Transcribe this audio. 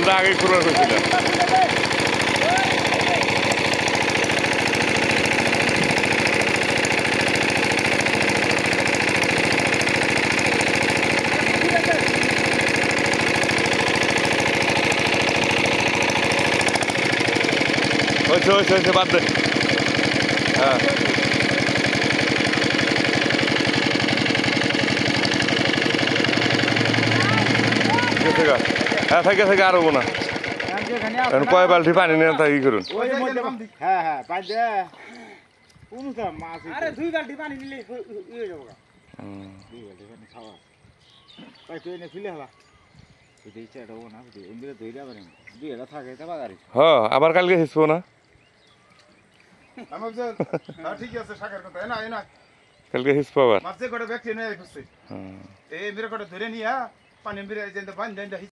আমরা আগেই খুঁড়ে হয়েছিলাম। হয়েছে বাদ দে। হ্যাঁ হ্যাঁ থেকে আর হবো না। কয় বালতি পানি নিয়ে তা ই করুন। হ্যাঁ আবার কালকে হিসবো না, কালকে হিসবো আবার।